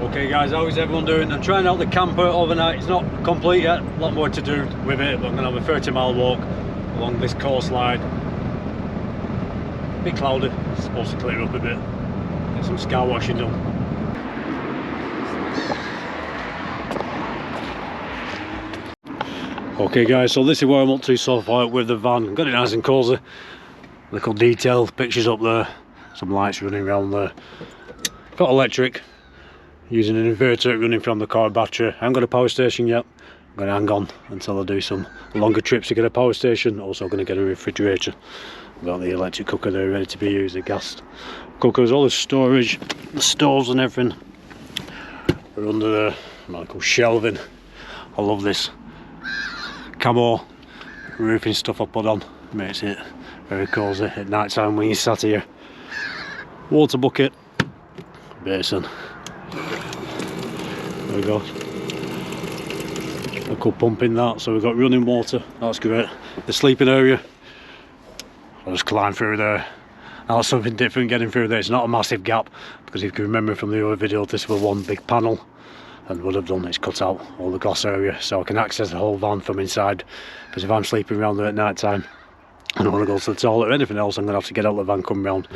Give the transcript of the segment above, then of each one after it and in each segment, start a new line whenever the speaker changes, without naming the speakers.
Okay guys, how is everyone doing? I'm trying out the camper overnight. It's not complete yet, a lot more to do with it, but I'm going to have a 30-mile walk along this coastline. A bit cloudy, it's supposed to clear up a bit. Get some skywatching done. Okay guys, so this is where I'm up to so far with the van. Got it nice and cosy. Little detail, pictures up there, some lights running around there. Got electric. Using an inverter running from the car battery. I haven't got a power station yet. I'm going to hang on until I do some longer trips to get a power station. Also going to get a refrigerator. I've got the electric cooker there ready to be used, the gas cookers, all the storage, the stoves and everything are under the like shelving. I love this camo roofing stuff I put on. Makes it very cosy at night time when you're sat here. Water bucket, basin. There we go. I could pump in that, so we've got running water, that's great. The sleeping area, I'll just climb through there. Now that's something different getting through there. It's not a massive gap, because if you can remember from the other video, this was one big panel, and what I've done is cut out all the glass area so I can access the whole van from inside, because if I'm sleeping around there at night time and I want to go to the toilet or anything else, I'm going to have to get out of the van, come round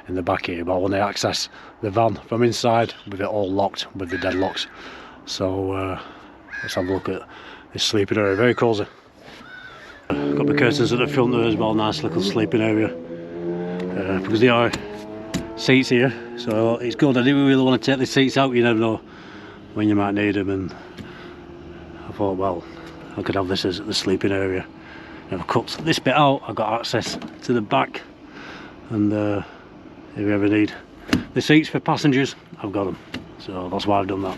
in the back here. But I want to access the van from inside with it all locked with the deadlocks. So let's have a look at this sleeping area, very cosy. Got the curtains at the front there as well, nice little sleeping area. Because there are seats here, so it's good. I didn't really want to take the seats out, you never know when you might need them, and I thought, well, I could have this as the sleeping area. And I've cut this bit out, I've got access to the back, and if you ever need the seats for passengers, I've got them. So that's why I've done that.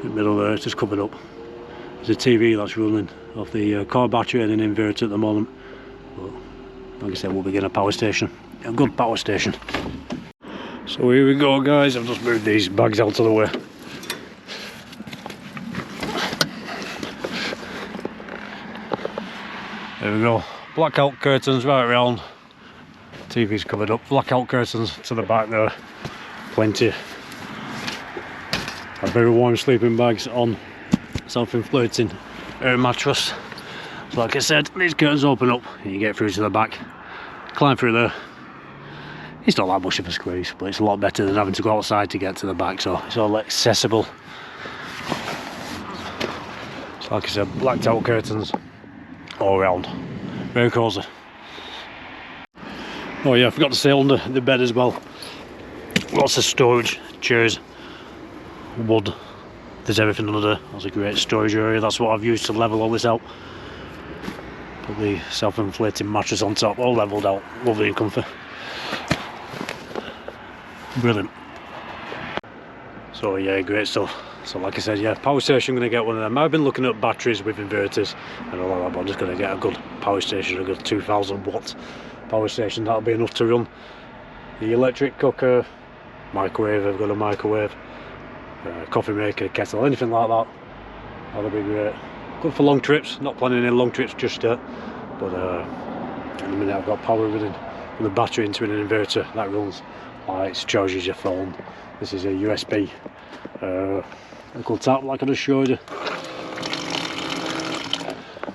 In the middle there, it's just covered up. There's a TV that's running off the car battery and an inverter at the moment. But like I said, we'll be getting a power station, a good power station. So here we go guys, I've just moved these bags out of the way. There we go, blackout curtains right around. TV's covered up, blackout curtains to the back there, plenty. A very warm sleeping bags on self-inflating air mattress. So like I said, these curtains open up and you get through to the back, climb through there. It's not that much of a squeeze, but it's a lot better than having to go outside to get to the back, so it's all accessible. So like I said, blacked out curtains all around, very cosy. Oh yeah, I forgot to say under the bed as well, lots of storage, chairs, wood, there's everything under there. That's a great storage area, that's what I've used to level all this out. Put the self-inflating mattress on top, all leveled out, lovely and comfy. Brilliant. So yeah, great stuff. So like I said, yeah, power station, I'm going to get one of them. I've been looking at batteries with inverters and all that, but I'm just going to get a good power station, a good 2000 watt power station. That'll be enough to run the electric cooker, microwave, I've got a microwave, coffee maker, kettle, anything like that. That'll be great. Good for long trips, not planning any long trips just yet, but in a minute I've got power running with the battery into an inverter that runs lights, charges your phone. This is a USB little tap like I just showed you,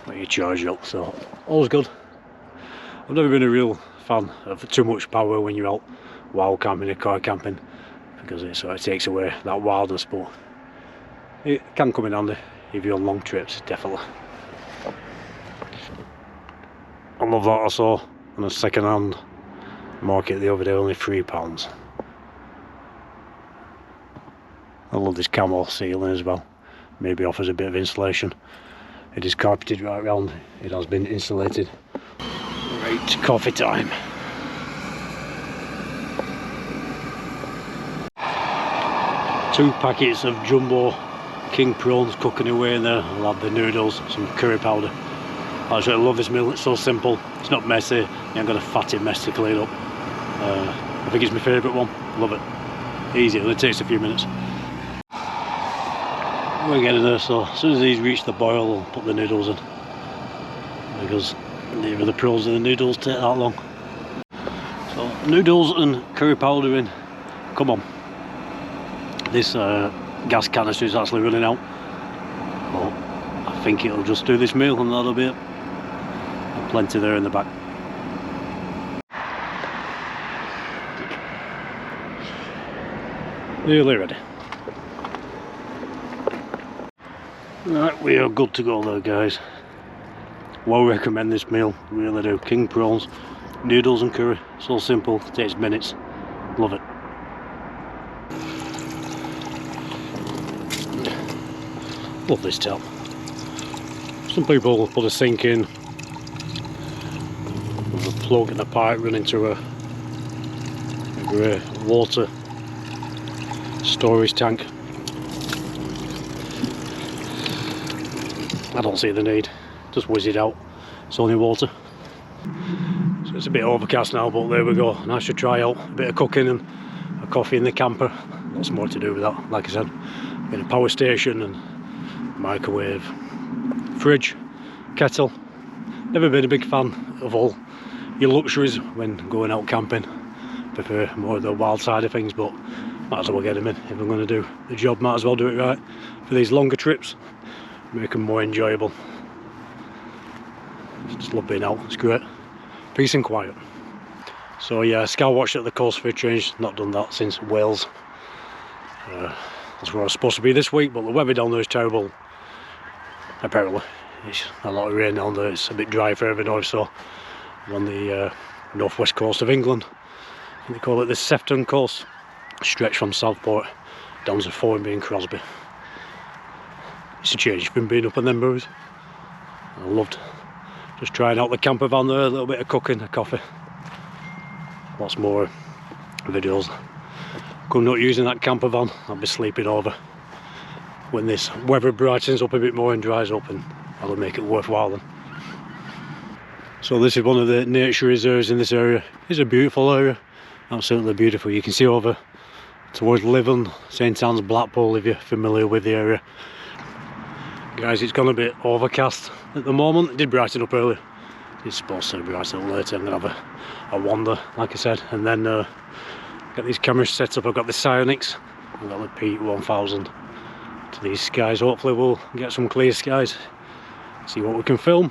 let you charge up, so all's good. I've never been a real fan of too much power when you're out wild camping or car camping, because it sort of takes away that wildness, but it can come in handy if you're on long trips, definitely. I love that I saw on a second hand market the other day, only £3. I love this camo ceiling as well, maybe offers a bit of insulation. It is carpeted right round, it has been insulated. Right, coffee time. Two packets of jumbo king prawns cooking away in there. I'll have the noodles, some curry powder. I actually love this meal, it's so simple, it's not messy, you ain't got a fatty mess to clean up. I think it's my favourite one, love it. Easy, it only takes a few minutes. We're getting there, so as soon as these reach the boil, I'll put the noodles in, because neither the prawns or the noodles take that long. So noodles and curry powder in, come on. this gas canister is actually running out, but I think it'll just do this meal and that'll be it. Plenty there in the back. Nearly ready. Right, we are good to go there, guys. Well, recommend this meal, really do. King prawns, noodles and curry, so simple, takes minutes. Love it. Love this tap. Some people put a sink in with a plug and a pipe running to a grey water storage tank. I don't see the need, just whiz it out, it's only water. So it's a bit overcast now, but there we go. Nice to try out a bit of cooking and a coffee in the camper. Lots more to do with that, like I said. In a power station and microwave, fridge, kettle. Never been a big fan of all your luxuries when going out camping. Prefer more of the wild side of things, but might as well get them in. If I'm going to do the job, might as well do it right for these longer trips. Make them more enjoyable. Just love being out, it's great. Peace and quiet. So yeah, Skywatch at the coast for a change. Not done that since Wales. That's where I was supposed to be this week, but the weather down there is terrible. Apparently, it's a lot of rain down there. It's a bit dry further north, so I'm on the northwest coast of England. They call it the Sefton coast. Stretch from Southport down to Formby and Crosby. It's a change from being up on them roads. I loved just trying out the camper van there, a little bit of cooking, a coffee. Lots more videos. Come not using that camper van, I'll be sleeping over. When this weather brightens up a bit more and dries up, and that'll make it worthwhile then. So this is one of the nature reserves in this area. It's a beautiful area, absolutely beautiful. You can see over towards Leven, St Anne's, Blackpool, if you're familiar with the area. Guys, it's gone a bit overcast at the moment. It did brighten up earlier. It's supposed to brighten up later. I'm going to have a wander, like I said, and then get these cameras set up. I've got the Psionics, I've got the P1000 to these skies. Hopefully we'll get some clear skies, see what we can film.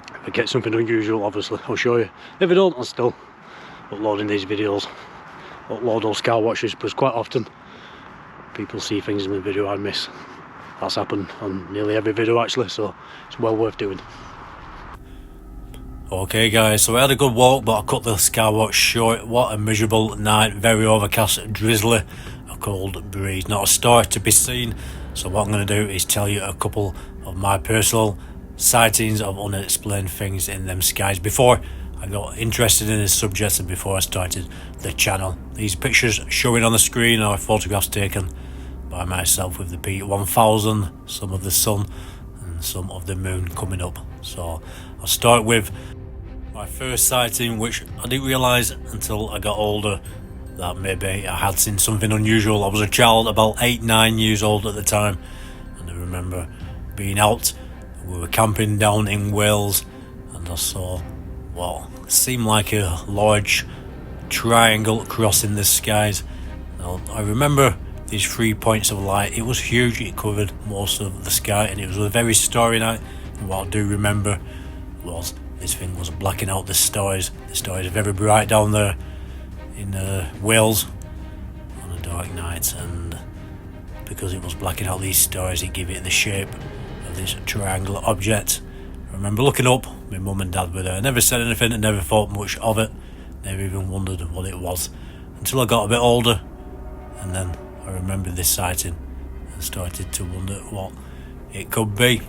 If I get something unusual, obviously I'll show you. If I don't, I'll still uploading these videos. Upload those Skywatches, because quite often people see things in the video I miss. That's happened on nearly every video actually, so it's well worth doing. Okay guys, so I had a good walk, but I cut the Skywatch short. What a miserable night, very overcast, drizzly, a cold breeze, not a star to be seen. So what I'm going to do is tell you a couple of my personal sightings of unexplained things in them skies before I got interested in this subject and before I started the channel. These pictures showing on the screen are photographs taken by myself with the P1000, some of the sun and some of the moon coming up. So I'll start with my first sighting, which I didn't realise until I got older that maybe I had seen something unusual. I was a child, about 8-9 years old at the time, and I remember being out. We were camping down in Wales, and I saw what seemed like a large triangle crossing the skies. Now, I remember these 3 points of light. It was huge, it covered most of the sky, and it was a very starry night. And what I do remember was this thing was blacking out the stars. The stars are very bright down there in Wales on a dark night, and because it was blacking out these stars, it gave it the shape of this triangular object. I remember looking up, my mum and dad were there. I never said anything, I never thought much of it, never even wondered what it was until I got a bit older, and then I remembered this sighting and started to wonder what it could be.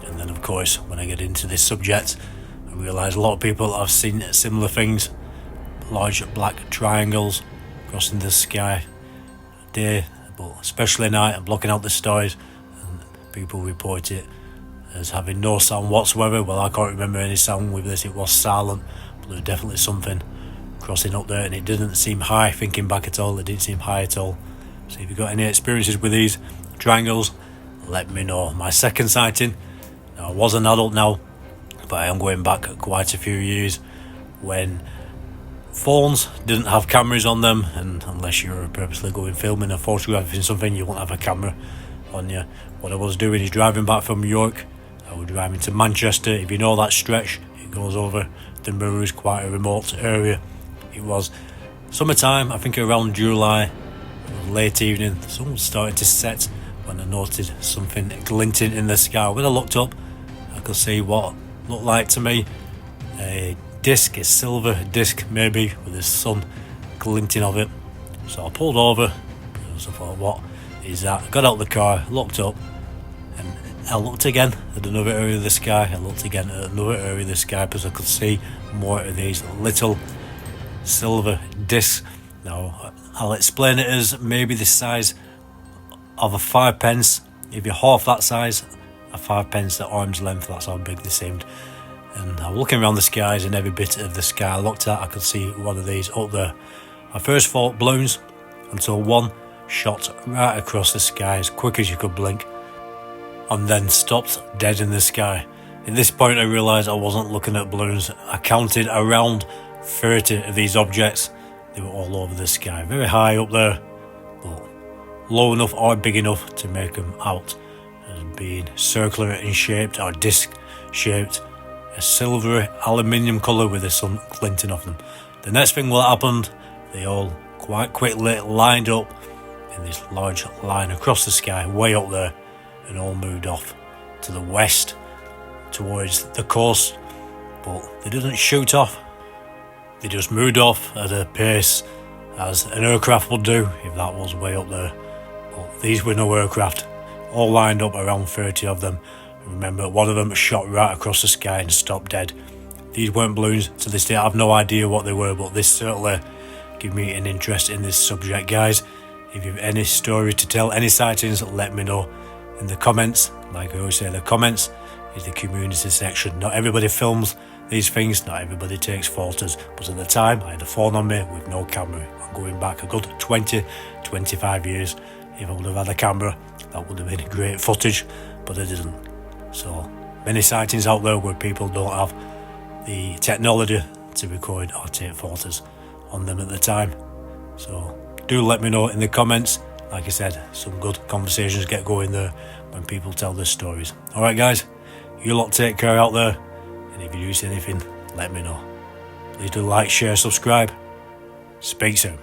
And then of course when I get into this subject, I realise a lot of people have seen similar things, large black triangles crossing the sky day, but especially at night and blocking out the stars, and people report it as having no sound whatsoever. Well, I can't remember any sound with this, it was silent, but there was definitely something crossing up there, and it didn't seem high. Thinking back at all, it didn't seem high at all. So if you've got any experiences with these triangles, let me know. My second sighting, now I was an adult now, but I am going back quite a few years when phones didn't have cameras on them, and unless you're purposely going filming or photographing something, you won't have a camera on you. What I was doing is driving back from York. I was driving to Manchester. If you know that stretch, it goes over the Moors, quite a remote area. It was summertime, I think around July, late evening. The sun was starting to set when I noted something glinting in the sky. When I looked up, I could see what looked like to me a disc, a silver disc maybe, with the sun glinting of it. So I pulled over, because I thought, what is that? I got out of the car, looked up, and I looked again at another area of the sky. I looked again at another area of the sky, because I could see more of these little silver discs. Now I'll explain it as maybe the size of a 5p. If you're half that size, a 5p at arm's length, that's how big they seemed. And I was looking around the skies, and every bit of the sky I looked at, I could see one of these up there. I first thought balloons, until one shot right across the sky as quick as you could blink, and then stopped dead in the sky. At this point I realised I wasn't looking at balloons. I counted around 30 of these objects. They were all over the sky, very high up there, but low enough or big enough to make them out as being circular in shape or disc shaped, a silvery aluminium colour with the sun glinting off them. The next thing that happened, they all quite quickly lined up in this large line across the sky way up there, and all moved off to the west towards the coast. But they didn't shoot off, they just moved off at a pace as an aircraft would do if that was way up there. But these were no aircraft, all lined up, around 30 of them. Remember, one of them shot right across the sky and stopped dead. These weren't balloons. To this day I have no idea what they were, but this certainly gave me an interest in this subject. Guys, if you have any story to tell, any sightings, let me know in the comments. Like I always say, the comments is the community section. Not everybody films these things, not everybody takes photos, but at the time I had a phone on me with no camera. I'm going back a good 20-25 years. If I would have had a camera, that would have been great footage, but I didn't. So many sightings out there where people don't have the technology to record or take photos on them at the time. So do let me know in the comments. Like I said, some good conversations get going there when people tell their stories. Alright guys, you lot take care out there, and if you do see anything, let me know. Please do like, share, subscribe. Speak soon.